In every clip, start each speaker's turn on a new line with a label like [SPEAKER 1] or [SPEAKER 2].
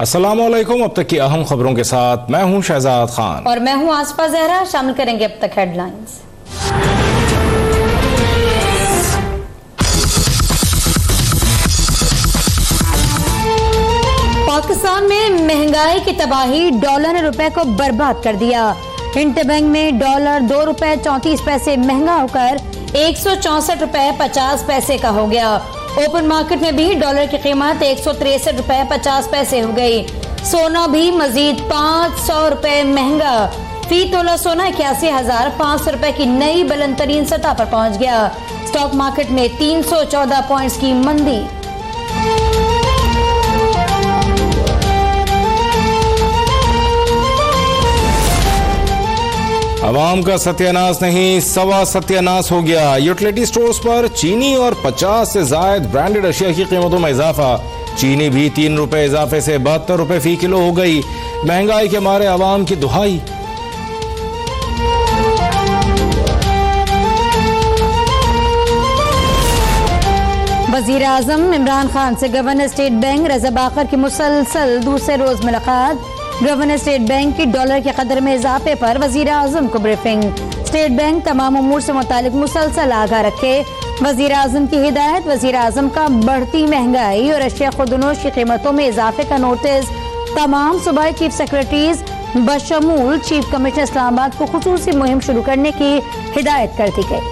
[SPEAKER 1] अस्सलामुअलैकुम। अब तक की अहम खबरों के साथ मैं हूं शहजाद खान
[SPEAKER 2] और मैं हूं आसफा जहरा। शामिल करेंगे अब तक हेडलाइंस। पाकिस्तान में महंगाई की तबाही, डॉलर ने रुपए को बर्बाद कर दिया। इंटरबैंक में डॉलर ₹2.34 महंगा होकर 164 रुपए 50 पैसे का हो गया। ओपन मार्केट में भी डॉलर की कीमत 163 रुपए 50 पैसे हो गई। सोना भी मजीद 500 रुपए महंगा। फी तोला सोना 81,500 रुपए की नई बुलंद तरीन सतह पर पहुंच गया। स्टॉक मार्केट में 314 पॉइंट्स की मंदी।
[SPEAKER 1] अवाम का सत्यानाश नहीं, सवा सत्यानाश हो गया। यूटिलिटी स्टोर्स पर चीनी और 50 से जायद ब्रांडेड अशिया की कीमतों में इजाफा। चीनी भी 3 रुपए इजाफे से 72 रुपए फी किलो हो गई। महंगाई के मारे अवाम की दुहाई।
[SPEAKER 2] वजीर आजम इमरान खान से गवर्नर स्टेट बैंक रजा बाकर की मुसलसल दूसरे रोज मुलाकात। गवर्नर स्टेट बैंक की डॉलर के कदर में इजाफे पर वजीर आजम को ब्रीफिंग। स्टेट बैंक तमाम उमूर से मुतालिक मुसलसल आगाह रखे। वजीर आजम की हिदायत। वजीर आजम का बढ़ती महंगाई और अशिया खुदनोश की कीमतों में इजाफे का नोटिस तमाम सूबाई चीफ सेक्रेटरीज बशमूल चीफ कमिश्नर इस्लामाबाद को खुसूसी मुहिम शुरू करने की हिदायत कर दी गई।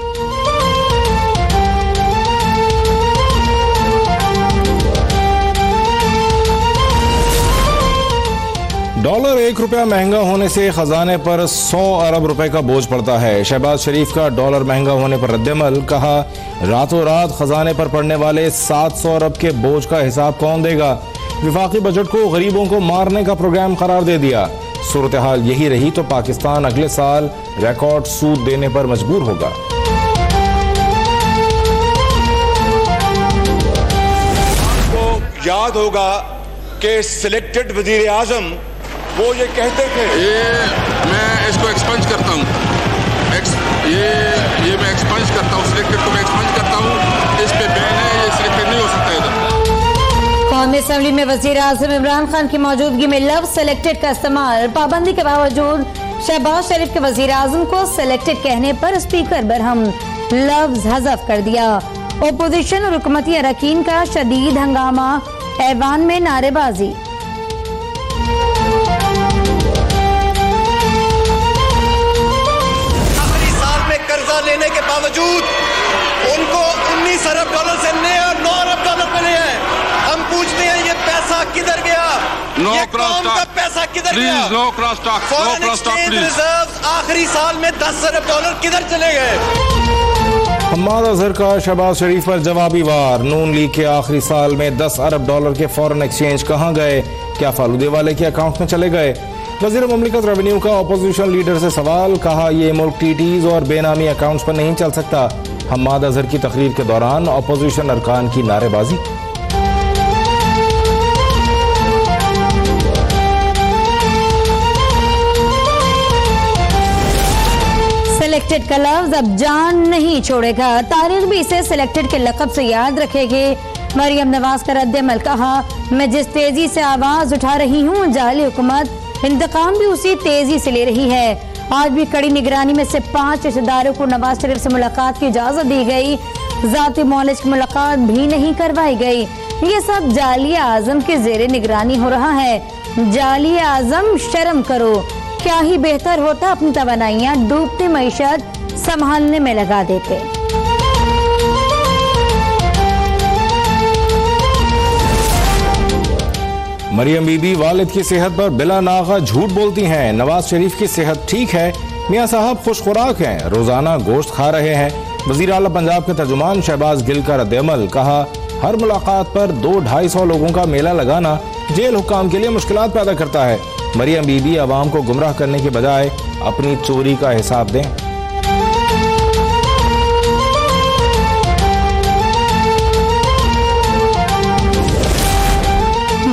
[SPEAKER 1] डॉलर 1 रुपया महंगा होने से खजाने पर 100 अरब रुपए का बोझ पड़ता है। शहबाज शरीफ का डॉलर महंगा होने पर रद्दमल। कहा, रातों रात खजाने पर पड़ने वाले 700 अरब के बोझ का हिसाब कौन देगा। विफाकी बजट को गरीबों को मारने का प्रोग्राम करार दे दिया। सूरत हाल यही रही तो पाकिस्तान अगले साल रिकॉर्ड सूद देने पर मजबूर होगा।
[SPEAKER 3] आपको याद होगा कि सिलेक्टेड वजीर आजम वो ये कहते थे,
[SPEAKER 4] ये मैं इसको एक्सपंज करता हूँ, ये मैं एक्सपंज करता हूँ, सिलेक्टेड को मैं एक्सपंज करता हूँ। इस पे बैन है, ये सिलेक्टेड नहीं हो सकता इधर।
[SPEAKER 2] कौमी असम्बली में वजीर आजम इमरान खान की मौजूदगी में लफ्ज सिलेक्टेड का इस्तेमाल। पाबंदी के बावजूद शहबाज शरीफ के वजीर आजम को सिलेक्टेड कहने पर स्पीकर बरहम। लफ्ज हज़फ कर दिया। ओपोजिशन और हुकूमती अरकान का शदीद हंगामा। ऐवान में नारेबाजी।
[SPEAKER 5] कर्जा लेने के बावजूद उनको 19 अरब डॉलर से 9 अरब डॉलर मिले हैं। हम पूछते हैं ये पैसा किधर गया? ये कौम का पैसा किधर गया? फॉरेन एक्सचेंज रिजर्व आखिरी साल में 10 अरब डॉलर किधर चले गए?
[SPEAKER 1] हम्माद अजहर का शहबाज शरीफ पर जवाबी वार। नून लीग के आखिरी साल में 10 अरब डॉलर के फॉरेन एक्सचेंज कहाँ गए? क्या फालूदे वाले के अकाउंट में चले गए? वज़ीर मुमलिकत रेवेन्यू का अपोजिशन लीडर से सवाल। कहा, ये मुल्क टीटीज और बेनामी अकाउंट्स पर नहीं चल सकता। हम्माद अजहर की तकरीर के दौरान अपोजिशन अरकान की नारेबाजी।
[SPEAKER 2] सिलेक्टेड का लफ्ज अब जान नहीं छोड़ेगा। तारीख भी इसे सिलेक्टेड के लक़ब से याद रखेगी। मरियम नवाज का रद्दमल। कहा, मैं जिस तेजी से आवाज उठा रही हूँ, जाली हुकूमत इंतकाम भी उसी तेजी से ले रही है। आज भी कड़ी निगरानी में से 5 रिश्तेदारों को नवाज शरीफ से मुलाकात की इजाजत दी गई। जाती मौलिज की मुलाकात भी नहीं करवाई गई। ये सब जाली आजम के जेर निगरानी हो रहा है। जाली आजम, शर्म करो। क्या ही बेहतर होता अपनी तवानाइयां डूबती मईशत संभालने में लगा देते।
[SPEAKER 1] मरियम बीबी वालिद की सेहत पर बिला नागा झूठ बोलती हैं। नवाज शरीफ की सेहत ठीक है। मियां साहब खुश खुराक हैं, रोजाना गोश्त खा रहे हैं। वजीर आला पंजाब के तर्जुमान शहबाज गिल का रद्दमल। कहा, हर मुलाकात पर 200-250 लोगों का मेला लगाना जेल हुक्काम के लिए मुश्किलात पैदा करता है। मरियम बीबी अवाम को गुमराह करने के बजाय अपनी चोरी का हिसाब दें।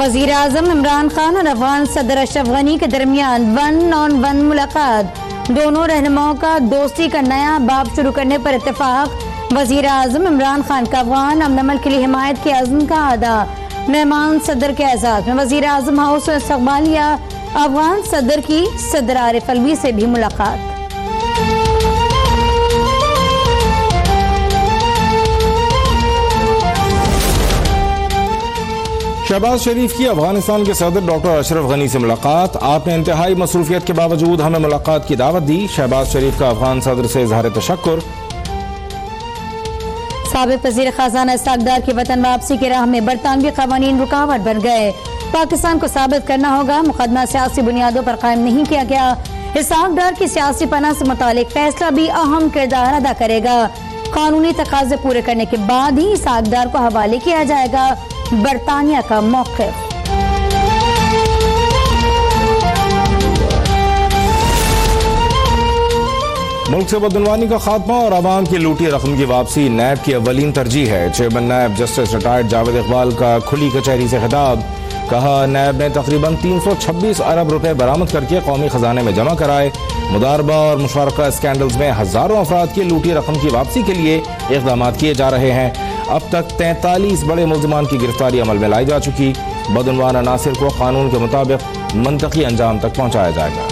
[SPEAKER 2] वजीर आजम इमरान खान और अफगान सदर अशरफ गनी के दरमियान 1-on-1 मुलाकात। दोनों रहनुमाओं का दोस्ती का नया बाब शुरू करने पर इत्तेफाक। वजीर आजम इमरान खान का अफगान अमन अमल के लिए हिमायत के अज़्म का अदा। मेहमान सदर के एजाज में वजीर आजम हाउस में इस्तकबालिया। अफगान सदर की सदर आरिफ अलवी से भी मुलाकात।
[SPEAKER 1] शहबाज शरीफ की अफगानिस्तान के सदर डॉक्टर अशरफ गनी से मुलाकात। आपने इंतहाई मसरूफियत के बावजूद हमें मुलाकात की दावत दी। शहबाज शरीफ का अफगान सदर से इजहार तशक्कुर।
[SPEAKER 2] साबिक वज़ीर ख़ज़ाना इसहाक डार की वतन वापसी की राह में बरतानवी क़वानीन रुकावट बन गए। पाकिस्तान को साबित करना होगा मुकदमा सियासी बुनियादों पर कायम नहीं किया गया। इसहाक डार की सियासी पनाह से मुतालिक फैसला भी अहम किरदार अदा करेगा। कानूनी तकाजे पूरे करने के बाद ही इसहाक डार को हवाले किया जाएगा। बरतानिया का मौक़िफ़।
[SPEAKER 1] मुल्क से बदनवानी का खात्मा और आवाम की लूटी रकम की वापसी नैब की अव्वलीन तरजीह है। चेयरमैन नैब जस्टिस रिटायर्ड जावेद इकबाल का खुली कचहरी से खिताब। कहा, नैब ने तकरीबन 326 अरब रुपए बरामद करके कौमी खजाने में जमा कराए। मुदारबा और मुशारका स्कैंडल्स में हजारों अफराद की लूटी रकम की वापसी के लिए इक़दाम किए जा रहे हैं। अब तक 43 बड़े मुल्ज़िमान की गिरफ्तारी अमल में लाई जा चुकी। बदनवान अनासिर को कानून के मुताबिक मंतकी अंजाम तक पहुँचाया जाएगा।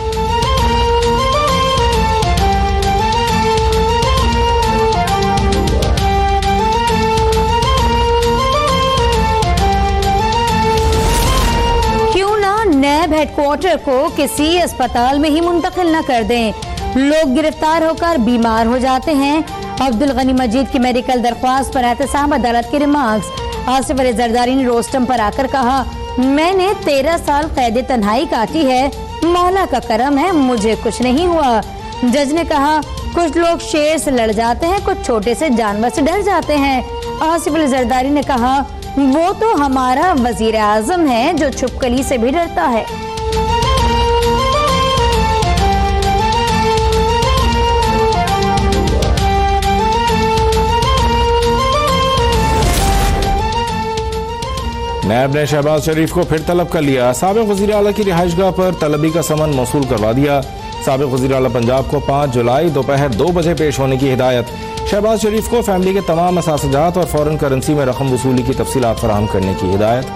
[SPEAKER 2] नैब हेडक्वार्टर को किसी अस्पताल में ही मुंतकिल न कर दें। लोग गिरफ्तार होकर बीमार हो जाते हैं। अब्दुल गनी मजीद की मेडिकल दरख्वास्त पर एहतसाब अदालत के रिमार्क्स। आसिफ अली जरदारी ने रोस्टम पर आकर कहा, मैंने 13 साल कैद तन्हाई काटी है, मौला का करम है मुझे कुछ नहीं हुआ। जज ने कहा, कुछ लोग शेर से लड़ जाते हैं, कुछ छोटे से जानवर से डर जाते हैं। आसिफ अली जरदारी ने कहा, वो तो हमारा वजीर आजम है जो छुपकली से भी डरता है।
[SPEAKER 1] नैब ने शहबाज शरीफ को फिर तलब कर लिया। साबिक वज़ीर आला की रिहाइशगाह पर तलबी का समन मौसूल करवा दिया। साबिक वज़ीर आला पंजाब को 5 जुलाई दोपहर 2 बजे पेश होने की हिदायत। शहबाज शरीफ को फैमिली के तमाम असासजात और फॉरेन करेंसी में रकम वसूली की तफसीलात फराहम करने की हिदायत।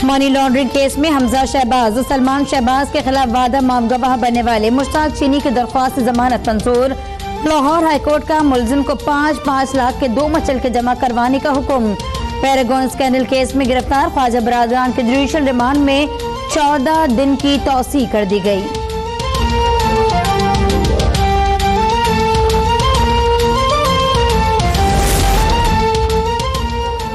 [SPEAKER 2] मनी लॉन्ड्रिंग केस में हमजा शहबाज और सलमान शहबाज के खिलाफ वादा माम गवाह बनने वाले मुश्ताक चीनी की दरख्वास्त जमानत मंजूर। लाहौर हाईकोर्ट का मुलजिम को 5-5 लाख के 2 मचलके जमा करवाने का हुक्म। पैरागॉन स्कैंडल केस में गिरफ्तार ख्वाजा बरादरान के जुडिशल रिमांड में 14 दिन की तौसी कर दी गई।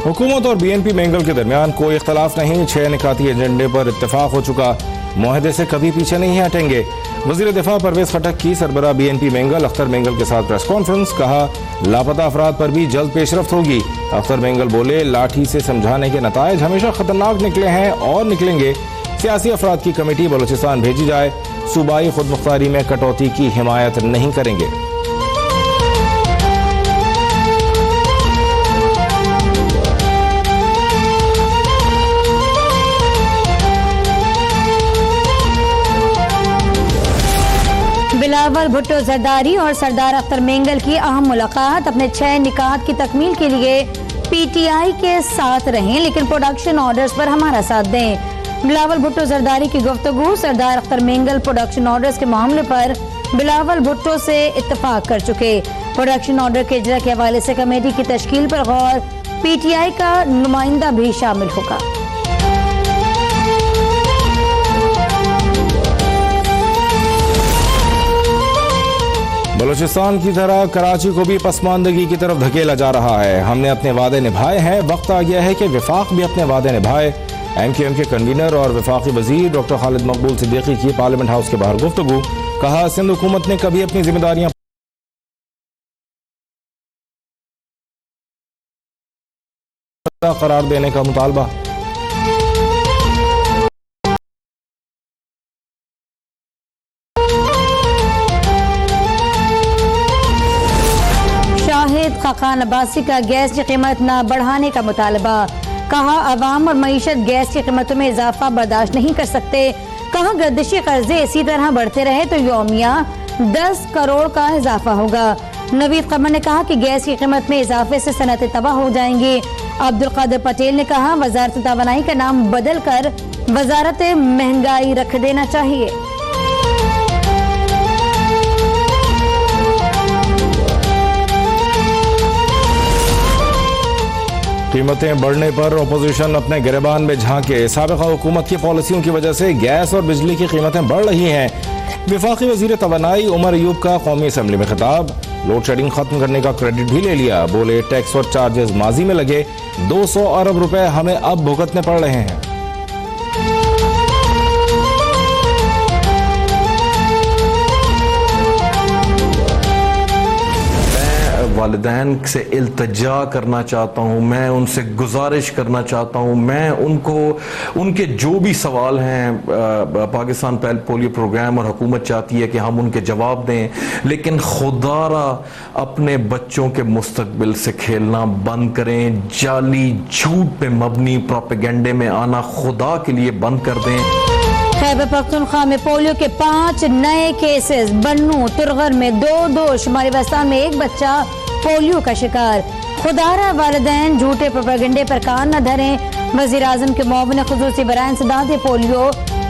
[SPEAKER 1] हुकूमत और BNP मैंगल के दरमियान कोई इख्तलाफ नहीं। 6 निकाती एजेंडे पर इत्तेफाक हो चुका। मुआहदे से कभी पीछे नहीं हटेंगे। वज़ीर दिफा परवेज खटक की सरबराह BNP मैंगल अख्तर मैंगल के साथ प्रेस कॉन्फ्रेंस। कहा, लापता अफराद पर भी जल्द पेशरफ्त होगी। अख्तर मैंगल बोले, लाठी से समझाने के नतायज हमेशा खतरनाक निकले हैं और निकलेंगे। सियासी अफराद की कमेटी बलूचिस्तान भेजी जाए। सूबाई खुद मुख्तारी में कटौती की हिमायत नहीं करेंगे।
[SPEAKER 2] बिलावल भुट्टो जरदारी और सरदार अख्तर मैंगल की अहम मुलाकात। अपने 6 निकात की तकमील के लिए PTI के साथ रहें, लेकिन प्रोडक्शन ऑर्डर्स पर हमारा साथ दें। बिलावल भुट्टो जरदारी की गुफ्तगू। सरदार अख्तर मैंगल प्रोडक्शन ऑर्डर्स के मामले पर बिलावल भुट्टो से इत्तफाक कर चुके। प्रोडक्शन ऑर्डर के इजरा के हवाले से कमेटी की तश्कील पर गौर। PTI का नुमाइंदा भी शामिल होगा।
[SPEAKER 1] बलूचिस्तान की तरह कराची को भी पसमानदगी की तरफ धकेला जा रहा है। हमने अपने वादे निभाए हैं, वक्त आ गया है कि वफाक भी अपने वादे निभाए। MQM के कन्वीनर और वफाकी वजीर डॉक्टर खालिद मकबूल सिद्दीकी की पार्लियामेंट हाउस के बाहर गुफ्तगू। कहा, सिंध हुकूमत ने कभी अपनी जिम्मेदारियां करार देने का मुतालबा।
[SPEAKER 2] खान अब्बासी का गैस की कीमत न बढ़ाने का मुतालबा। कहा, अवाम और मईशत गैस की कीमतों में इजाफा बर्दाश्त नहीं कर सकते। कहा, गर्दिशी कर्जे इसी तरह बढ़ते रहे तो यौमिया 10 करोड़ का इजाफा होगा। नवीद कमर ने कहा कि गैस की कीमत में इजाफे से सनतें तबाह हो जाएंगी। अब्दुल कादिर पटेल ने कहा वजारत तवानाई का नाम बदल कर वजारत महंगाई रख देना चाहिए।
[SPEAKER 1] कीमतें बढ़ने पर अपोजिशन अपने गिरबान में झांके। साबिका हुकूमत की पॉलिसियों की वजह से गैस और बिजली की कीमतें बढ़ रही हैं। वफाकी वजीर तवानाई उमर अयूब का कौमी असम्बली में खिताब। लोड शेडिंग खत्म करने का क्रेडिट भी ले लिया। बोले टैक्स और चार्जेस माजी में लगे, 200 अरब रुपए हमें अब भुगतने पड़ रहे हैं।
[SPEAKER 6] वालिदैन से इल्तजा करना चाहता हूँ, मैं उनसे गुजारिश करना चाहता हूँ, मैं उनको उनके जो भी सवाल हैं पाकिस्तान पोलियो प्रोग्राम और हुकूमत चाहती है कि हम उनके जवाब दें, लेकिन खुदारा अपने बच्चों के मुस्तकबिल से खेलना बंद करें। जाली झूठ पे मबनी प्रोपेगेंडे में आना खुदा के लिए बंद कर दें।
[SPEAKER 2] खैबर पख्तूनख्वा में पोलियो के 5 नए केसेस। बन्नू तुरगर में 2, शुमारी बस्तान में 1 बच्चा पोलियो का शिकार। खुदारा वालिदैन झूठे प्रोपेगेंडे पर कान न धरें। वजीर आजम के मुआविन खुसूसी बराए इंसदाद पोलियो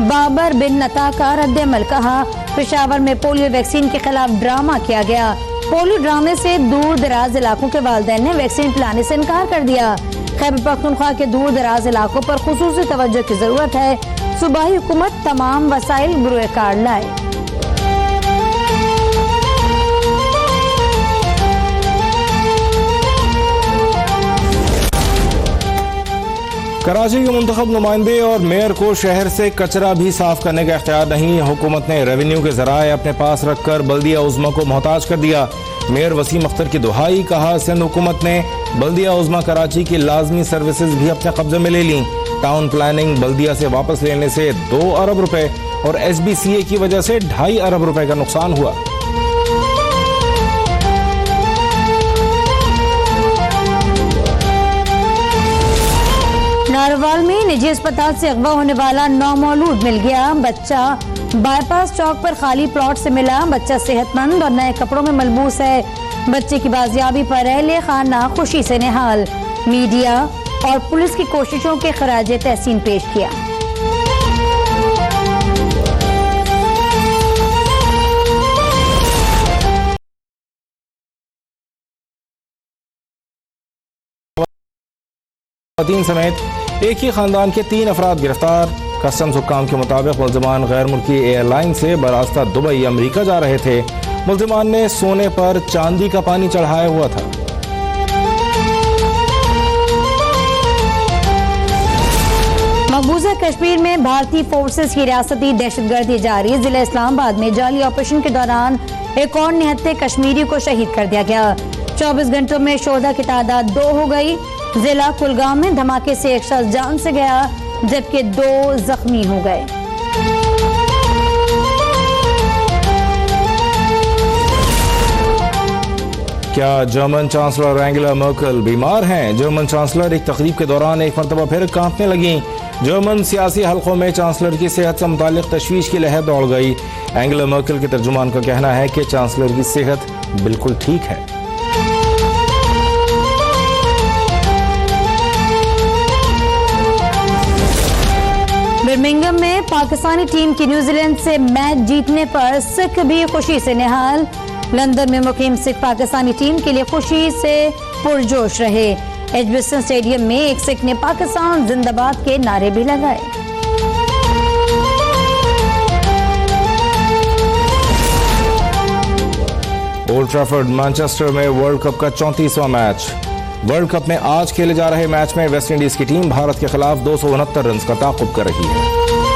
[SPEAKER 2] बाबर बिन नता का रद्द-ए-अमल कहा। पेशावर में पोलियो वैक्सीन के खिलाफ ड्रामा किया गया। पोलियो ड्रामे से दूर दराज इलाकों के वालिदैन ने वैक्सीन पिलाने से इनकार कर दिया। खैबर पख्तूनख्वा के दूर दराज इलाकों पर खुसूसी तवज्जो की जरूरत है। सूबाई हुकूमत तमाम वसाइल बुरुए कार लाए।
[SPEAKER 1] कराची के मुंतखब नुमाइंदे और मेयर को शहर से कचरा भी साफ करने का इख्तियार नहीं। हुकूमत ने रेवेन्यू के जराए अपने पास रखकर बल्दिया उज़्मा को मोहताज कर दिया। मेयर वसीम अख्तर की दुहाई। कहा सिंध हुकूमत ने बल्दिया उज़्मा कराची की लाजमी सर्विसेज भी अपने कब्जे में ले ली। टाउन प्लानिंग बल्दिया से वापस लेने से 2 अरब रुपए और SBCA की वजह से 2.5 अरब रुपए का नुकसान हुआ।
[SPEAKER 2] नारोवाल में निजी अस्पताल से अगवा होने वाला नौमौलूद मिल गया। बच्चा बाईपास चौक पर खाली प्लॉट से मिला। बच्चा सेहतमंद और नए कपड़ों में मलबूस है। बच्चे की बाजियाबी पर अहले खाना खुशी से निहाल। मीडिया और पुलिस की कोशिशों के खराज तहसीन पेश किया।
[SPEAKER 1] समेत एक ही खानदान के 3 अफराद गिरफ्तार। कस्टम्स हुक्काम के मुताबिक मुल्जिमान गैर मुल्की एयरलाइन से बरास्ता दुबई अमेरिका जा रहे थे। मुल्जिमान ने सोने पर चांदी का पानी चढ़ाया हुआ था।
[SPEAKER 2] मकबूजा कश्मीर में भारतीय फोर्सेस की रियासती दहशतगर्दी जारी। जिला इस्लामाबाद में जाली ऑपरेशन के दौरान एक और 79 कश्मीरी को शहीद कर दिया गया। 24 घंटों में शोधा की तादाद 2 हो गई। जिला कुलगाम में धमाके से एक शख्स जान से गया जबकि 2 जख्मी हो गए।
[SPEAKER 1] क्या जर्मन चांसलर एंगेला मर्केल बीमार हैं? जर्मन चांसलर एक तकरीब के दौरान एक मरतबा फिर कांपने लगी। जर्मन सियासी हलकों में चांसलर की सेहत से मुतालिक तशवीश की लहर दौड़ गई। एंगेला मर्केल के तर्जुमान का कहना है कि चांसलर की सेहत बिल्कुल ठीक है।
[SPEAKER 2] बर्मिंघम में पाकिस्तानी टीम की न्यूजीलैंड से मैच जीतने पर सिख भी खुशी से निहाल। लंदन में मुकीम सिख पाकिस्तानी टीम के लिए खुशी से पुरजोश रहे। एजबेस्टन स्टेडियम में एक सिख ने पाकिस्तान जिंदाबाद के नारे भी लगाए।
[SPEAKER 1] ओल्ड ट्रैफर्ड मैनचेस्टर में वर्ल्ड कप का 34वां मैच। वर्ल्ड कप में आज खेले जा रहे मैच में वेस्ट इंडीज की टीम भारत के खिलाफ 269 रन का ताक़ुब कर रही है।